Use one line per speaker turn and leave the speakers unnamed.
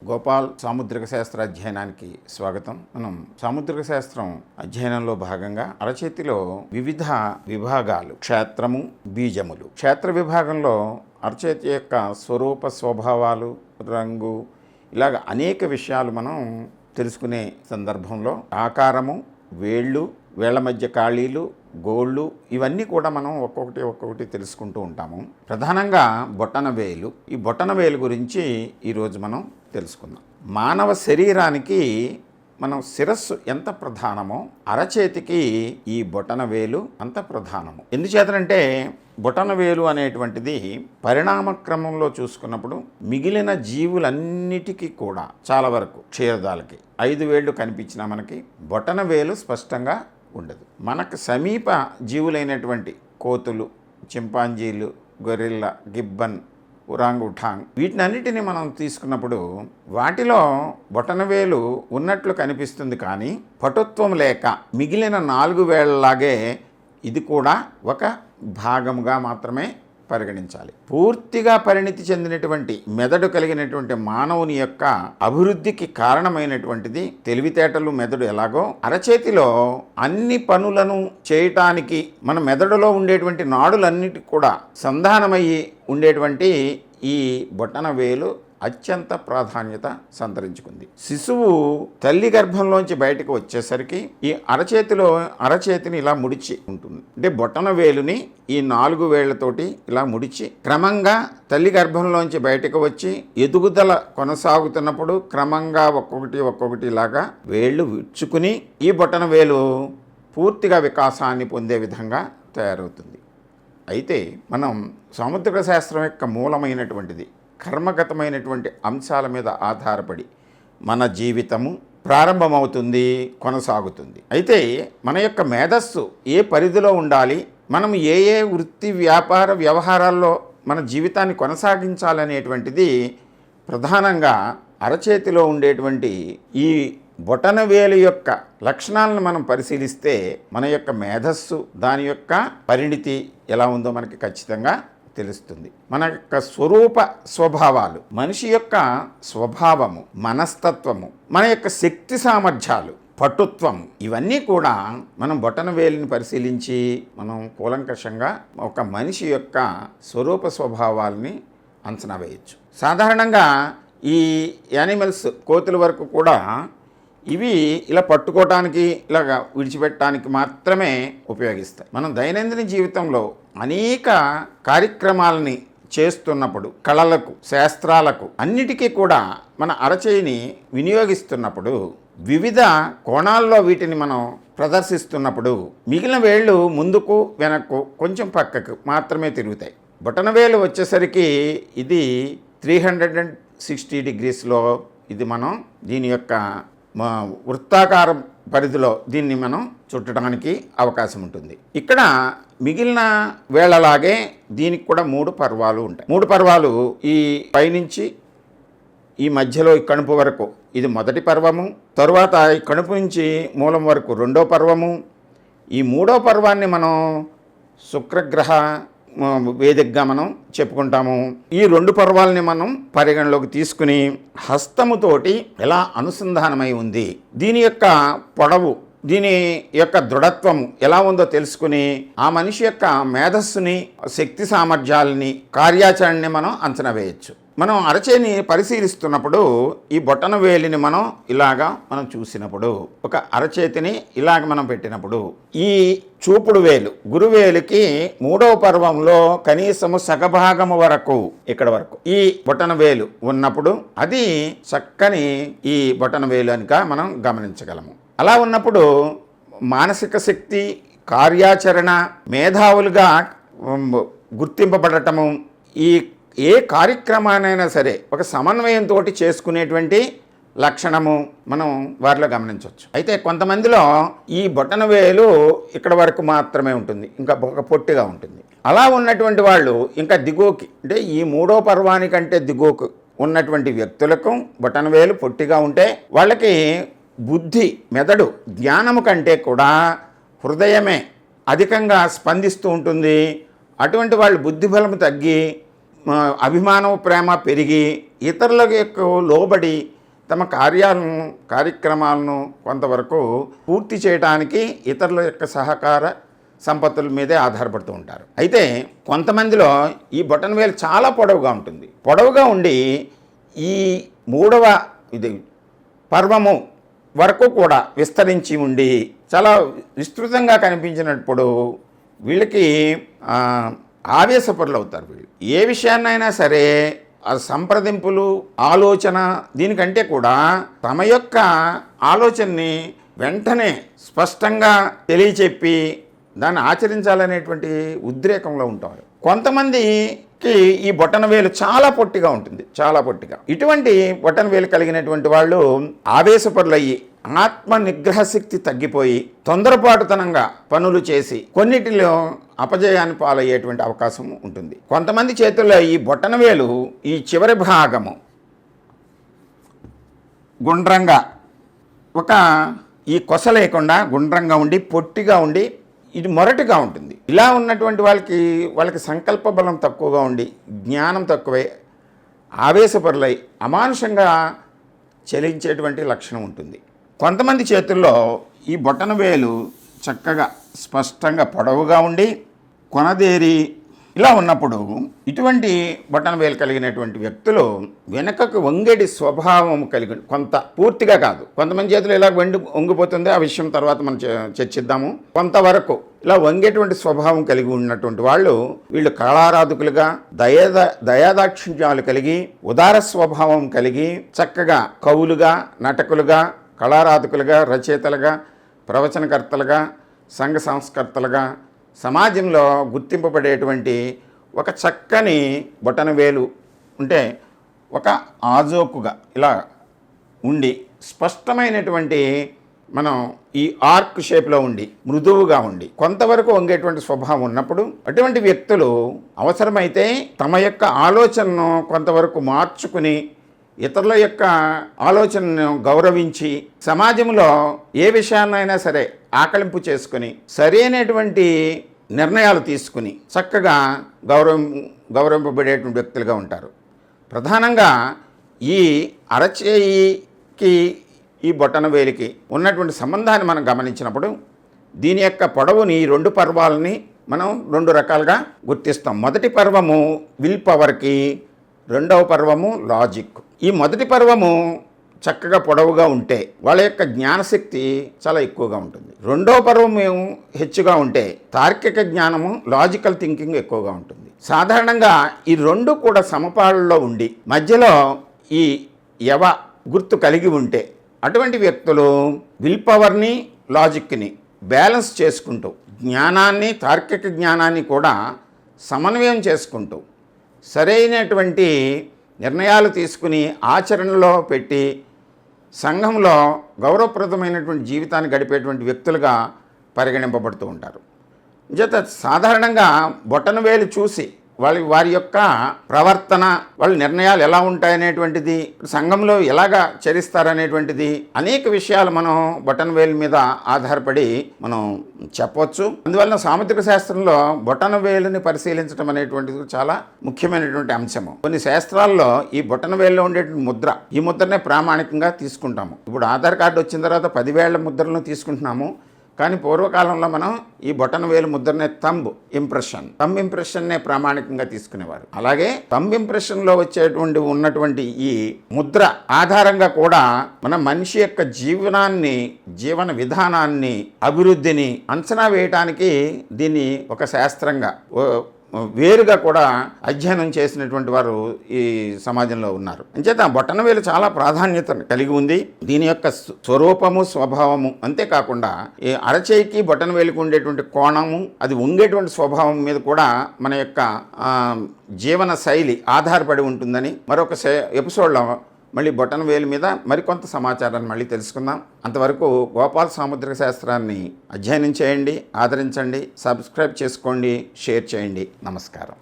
గోపాల్ సాముద్రిక శాస్త్ర అధ్యయనానికి స్వాగతం. మనం సాముద్రిక శాస్త్రం అధ్యయనంలో భాగంగా అరచేతిలో వివిధ విభాగాలు, క్షేత్రము, బీజములు. క్షేత్ర విభాగంలో అరచేతి యొక్క స్వరూప స్వభావాలు, రంగు, ఇలాగ అనేక విషయాలు మనం తెలుసుకునే సందర్భంలో ఆకారము, వేళ్ళు, వేళ్ల మధ్య ఖాళీలు, గోళ్ళు, ఇవన్నీ కూడా మనం ఒక్కొక్కటి తెలుసుకుంటూ ఉంటాము. ప్రధానంగా బొటనవేలు. ఈ బొటనవేలు గురించి ఈరోజు మనం తెలుసుకుందాం. మానవ శరీరానికి మనం శిరస్సు ఎంత ప్రధానమో అరచేతికి ఈ బొటనవేలు అంత ప్రధానము. ఎందుచేతనంటే బొటనవేలు అనేటువంటిది పరిణామ క్రమంలో చూసుకున్నప్పుడు మిగిలిన జీవులన్నిటికీ కూడా చాలా వరకు క్షీరదాలకి 5 వేళ్ళు కనిపించినా మనకి బొటనవేలు స్పష్టంగా ఉండదు. మనకు సమీప జీవులైనటువంటి కోతులు, చింపాంజీలు, గొరిల్లా, గిబ్బన్, ఉరాంగుఠాంగ్, వీటినన్నిటిని మనం తీసుకున్నప్పుడు వాటిలో బొటనవేలు ఉన్నట్లు కనిపిస్తుంది. కానీ పటుత్వం లేక మిగిలిన 4 వేళ్లలాగే ఇది కూడా ఒక భాగముగా మాత్రమే పరిగణించాలి. పూర్తిగా పరిణితి చెందినటువంటి మెదడు కలిగినటువంటి మానవుని యొక్క అభివృద్ధికి కారణమైనటువంటిది తెలివితేటలు, మెదడు ఎలాగో అరచేతిలో అన్ని పనులను చేయటానికి మన మెదడులో ఉండేటువంటి నాడులన్నిటి కూడా సంధానమయ్యి ఉండేటువంటి ఈ బొటనవేలు అత్యంత ప్రాధాన్యత సంతరించుకుంది. శిశువు తల్లి గర్భంలోంచి బయటకు వచ్చేసరికి ఈ అరచేతిని ఇలా ముడిచి ఉంటుంది. అంటే బొటనవేలుని ఈ 4 వేళ్లతోటి ఇలా ముడిచి క్రమంగా తల్లి గర్భంలోంచి బయటకు వచ్చి ఎదుగుదల కొనసాగుతున్నప్పుడు క్రమంగా ఒక్కొక్కటి ఇలాగా వేళ్ళు విచ్చుకుని ఈ బొటనవేలు పూర్తిగా వికాసాన్ని పొందే విధంగా తయారవుతుంది. అయితే మనం సాముద్రిక శాస్త్రం యొక్క మూలమైనటువంటిది కర్మగతమైనటువంటి అంశాల మీద ఆధారపడి మన జీవితము ప్రారంభమవుతుంది, కొనసాగుతుంది. అయితే మన యొక్క మేధస్సు ఏ పరిధిలో ఉండాలి, మనం ఏ వృత్తి, వ్యాపార, వ్యవహారాల్లో మన జీవితాన్ని కొనసాగించాలనేటువంటిది ప్రధానంగా అరచేతిలో ఉండేటువంటి ఈ బొటనవేలు యొక్క లక్షణాలను మనం పరిశీలిస్తే మన యొక్క మేధస్సు, దాని యొక్క పరిణితి ఎలా ఉందో మనకి ఖచ్చితంగా తెలుస్తుంది. మన యొక్క స్వరూప స్వభావాలు, మనిషి యొక్క స్వభావము, మనస్తత్వము, మన యొక్క శక్తి సామర్థ్యాలు, పటుత్వం, ఇవన్నీ కూడా మనం బొటనవేలుని పరిశీలించి మనం కూలంకషంగా ఒక మనిషి యొక్క స్వరూప స్వభావాలని అంచనా వేయచ్చు. సాధారణంగా ఈ యానిమల్స్, కోతుల వరకు కూడా ఇవి ఇలా పట్టుకోవటానికి, ఇలాగా విడిచిపెట్టడానికి మాత్రమే ఉపయోగిస్తాయి. మనం దైనందిన జీవితంలో అనేక కార్యక్రమాలని చేస్తున్నప్పుడు, కళలకు, శాస్త్రాలకు, అన్నిటికీ కూడా మన అరచేయిని వినియోగిస్తున్నప్పుడు వివిధ కోణాల్లో వీటిని మనం ప్రదర్శిస్తున్నప్పుడు మిగిలిన వేళ్ళు ముందుకు, వెనక్కు, కొంచెం పక్కకు మాత్రమే తిరుగుతాయి. బొటనవేలు వచ్చేసరికి ఇది 360 డిగ్రీస్లో ఇది మనం దీని యొక్క వృత్తాకార పరిధిలో దీన్ని మనం చుట్టడానికి అవకాశం ఉంటుంది. ఇక్కడ మిగిలిన వేళలాగే దీనికి కూడా 3 పర్వాలు ఉంటాయి. 3 పర్వాలు ఈ పైనుంచి ఈ మధ్యలో ఈ కణుపు వరకు ఇది మొదటి పర్వము, తరువాత ఈ కణుపు నుంచి మూలం వరకు 2వ పర్వము, ఈ 3వ పర్వాన్ని మనం శుక్రగ్రహ వేదికగా మనం చెప్పుకుంటాము. ఈ 2 పర్వాలని మనం పరిగణలోకి తీసుకుని హస్తముతోటి ఎలా అనుసంధానమై ఉంది, దీని యొక్క పొడవు, దీని యొక్క దృఢత్వము ఎలా ఉందో తెలుసుకుని ఆ మనిషి యొక్క మేధస్సుని, శక్తి సామర్థ్యాలని, కార్యాచరణని మనం అంచనా వేయచ్చు. మనం అరచేతిని పరిశీలిస్తున్నప్పుడు ఈ బొటనవేలిని మనం ఇలాగా మనం చూసినప్పుడు, ఒక అరచేతిని ఇలాగ మనం పెట్టినప్పుడు ఈ చూపుడు వేలు, గురువేలుకి 3వ పర్వంలో కనీసము సగభాగము వరకు, ఇక్కడ వరకు ఈ బొటనవేలు ఉన్నప్పుడు అది చక్కని ఈ బొటనవేలు అనిక మనం గమనించగలము. అలా ఉన్నప్పుడు మానసిక శక్తి, కార్యాచరణ, మేధావులుగా గుర్తింపబడటము, ఏ కార్యక్రమానైనా సరే ఒక సమన్వయంతో చేసుకునేటువంటి లక్షణము మనం వారిలో గమనించవచ్చు. అయితే కొంతమందిలో ఈ బొటనవేలు ఇక్కడ వరకు మాత్రమే ఉంటుంది, ఇంకా ఒక పొట్టిగా ఉంటుంది. అలా ఉన్నటువంటి వాళ్ళు ఇంకా దిగువకి, అంటే ఈ 3వ పర్వానికంటే దిగువకు ఉన్నటువంటి వ్యక్తులకు బొటనవేలు పొట్టిగా ఉంటే వాళ్ళకి బుద్ధి, మెదడు, జ్ఞానము కంటే కూడా హృదయమే అధికంగా స్పందిస్తూ ఉంటుంది. అటువంటి వాళ్ళు బుద్ధిబలము తగ్గి అభిమానం, ప్రేమ పెరిగి ఇతరులకు లోబడి తమ కార్యక్రమాలను కొంతవరకు పూర్తి చేయడానికి ఇతరుల యొక్క సహకార సంపత్తుల మీదే ఆధారపడుతూ ఉంటారు. అయితే కొంతమందిలో ఈ బొటనవేలు చాలా పొడవుగా ఉంటుంది. పొడవుగా ఉండి ఈ 3వ పర్వము వరకు కూడా విస్తరించి ఉండి చాలా విస్తృతంగా కనిపించినప్పుడు వీళ్ళకి ఆవేశపరులు అవుతారు. వీళ్ళు ఏ విషయాన్నైనా సరే ఆ సంప్రదింపులు ఆలోచన దీనికంటే కూడా తమ యొక్క ఆలోచనని వెంటనే స్పష్టంగా తెలియచెప్పి దాన్ని ఆచరించాలనేటువంటి ఉద్రేకంలో ఉంటారు. కొంతమందికి ఈ బొటనవేలు చాలా పొట్టిగా ఉంటుంది, చాలా పొట్టిగా. ఇటువంటి బొటనవేలు కలిగినటువంటి వాళ్ళు ఆవేశపరులయ్యి ఆత్మ నిగ్రహ శక్తి తగ్గిపోయి తొందరపాటుతనంగా పనులు చేసి కొన్నిటిలో అపజయాన్ని పాలయ్యేటువంటి అవకాశం ఉంటుంది. కొంతమంది చేతుల్లో ఈ బొటనవేలు ఈ చివరి భాగము గుండ్రంగా ఈ కొస లేకుండా గుండ్రంగా ఉండి పొట్టిగా ఉండి ఇది మొరటుగా ఉంటుంది. ఇలా ఉన్నటువంటి వాళ్ళకి సంకల్ప బలం తక్కువగా ఉండి జ్ఞానం తక్కువై ఆవేశపరులై అమానుషంగా చలించేటువంటి లక్షణం ఉంటుంది. కొంతమంది చేతుల్లో ఈ బొటనవేలు చక్కగా స్పష్టంగా పొడవుగా ఉండి కొనదేరి ఇలా ఉన్నప్పుడు ఇటువంటి బొటనవేలు కలిగినటువంటి వ్యక్తులు వెనకకు వంగేటి స్వభావం కలిగి కొంత పూర్తిగా కాదు, కొంతమంది చేతులు ఇలా వంగిపోతుంది, ఆ విషయం తర్వాత మనం చర్చిద్దాము. కొంతవరకు ఇలా వంగేటువంటి స్వభావం కలిగి ఉన్నటువంటి వీళ్ళు కళారాధకులుగా దయాదాక్షిణ్యాలు కలిగి ఉదార స్వభావం కలిగి చక్కగా కవులుగా నటకులుగా కళారాధకులుగా రచయితలుగా ప్రవచనకర్తలుగా సంఘ సంస్కర్తలుగా సమాజంలో గుర్తింపబడేటువంటి ఒక చక్కని బొటనవేలు ఉంటే ఒక ఆజోకుగా ఇలా ఉండి స్పష్టమైనటువంటి మనం ఈ ఆర్క్ షేప్లో ఉండి మృదువుగా ఉండి కొంతవరకు వంగేటువంటి స్వభావం ఉన్నప్పుడు అటువంటి వ్యక్తులు అవసరమైతే తమ యొక్క ఆలోచనను కొంతవరకు మార్చుకుని ఇతరుల యొక్క ఆలోచనను గౌరవించి సమాజంలో ఏ విషయాన్నైనా సరే ఆకలింపు చేసుకుని సరైనటువంటి నిర్ణయాలు తీసుకుని చక్కగా గౌరవింపబడేటువంటి వ్యక్తులుగా ఉంటారు. ప్రధానంగా ఈ అరచేయికి ఈ బొటనవేలికి ఉన్నటువంటి సంబంధాన్ని మనం గమనించినప్పుడు దీని యొక్క పొడవుని 2 పర్వాలని మనం 2 రకాలుగా గుర్తిస్తాం. మొదటి పర్వము విల్ పవర్కి, రెండవ పర్వము లాజిక్. ఈ మొదటి పర్వము చక్కగా పొడవుగా ఉంటే వాళ్ళ యొక్క జ్ఞానశక్తి చాలా ఎక్కువగా ఉంటుంది. రెండవ పర్వము హెచ్చుగా ఉంటే తార్కిక జ్ఞానము లాజికల్ థింకింగ్ ఎక్కువగా ఉంటుంది. సాధారణంగా ఈ 2 కూడా సమపాళ్ళలో ఉండి మధ్యలో ఈ యవ గుర్తు కలిగి ఉంటే అటువంటి వ్యక్తులు విల్ పవర్ని లాజిక్ని బ్యాలెన్స్ చేసుకుంటూ జ్ఞానాన్ని తార్కిక జ్ఞానాన్ని కూడా సమన్వయం చేసుకుంటూ సరైనటువంటి నిర్ణయాలు తీసుకుని ఆచరణలో పెట్టి సంఘంలో గౌరవప్రదమైనటువంటి జీవితాన్ని గడిపేటువంటి వ్యక్తులుగా పరిగణింపబడుతూ ఉంటారు. చేత సాధారణంగా బొటనవేలు చూసి వారి యొక్క ప్రవర్తన వాళ్ళ నిర్ణయాలు ఎలా ఉంటాయనేటువంటిది సంఘంలో ఎలాగా చరిస్తారనేటువంటిది అనేక విషయాలు మనం బొటనవేలు మీద ఆధారపడి మనం చెప్పవచ్చు. అందువలన సాముద్రిక శాస్త్రంలో బొటనవేలుని పరిశీలించడం అనేటువంటిది చాలా ముఖ్యమైనటువంటి అంశము. కొన్ని శాస్త్రాల్లో ఈ బొటనవేలులో ఉండేటువంటి ముద్ర, ఈ ముద్రనే ప్రామాణికంగా తీసుకుంటాము. ఇప్పుడు ఆధార్ కార్డు వచ్చిన తర్వాత 10 వేళ్ల ముద్రలను తీసుకుంటున్నాము. కానీ పూర్వకాలంలో మనం ఈ బొటనవేలు ముద్రనే థంబ్ ఇంప్రెషన్నే ప్రామాణికంగా తీసుకునేవారు. అలాగే థంబ్ ఇంప్రెషన్లో ఉన్నటువంటి ఈ ముద్ర ఆధారంగా కూడా మన మనిషి యొక్క జీవన విధానాన్ని అభివృద్ధిని అంచనా వేయటానికి దీన్ని ఒక శాస్త్రంగా వేరుగా కూడా అధ్యయనం చేసినటువంటి వారు ఈ సమాజంలో ఉన్నారు. అంచేత బొటనవేలు చాలా ప్రాధాన్యత కలిగి ఉంది. దీని యొక్క స్వరూపము స్వభావము అంతేకాకుండా ఈ అరచేయికి బొటనవేలుకు ఉండేటువంటి కోణము అది ఉంగేటువంటి స్వభావం మీద కూడా మన యొక్క జీవన శైలి ఆధారపడి ఉంటుందని మరొక ఎపిసోడ్లో మళ్ళీ బొటనవేలు మీద మరికొంత సమాచారాన్ని మళ్ళీ తెలుసుకుందాం. అంతవరకు గోపాల్ సాముద్రిక శాస్త్రాన్ని అధ్యయనం చేయండి, ఆదరించండి, సబ్స్క్రైబ్ చేసుకోండి, షేర్ చేయండి. నమస్కారం.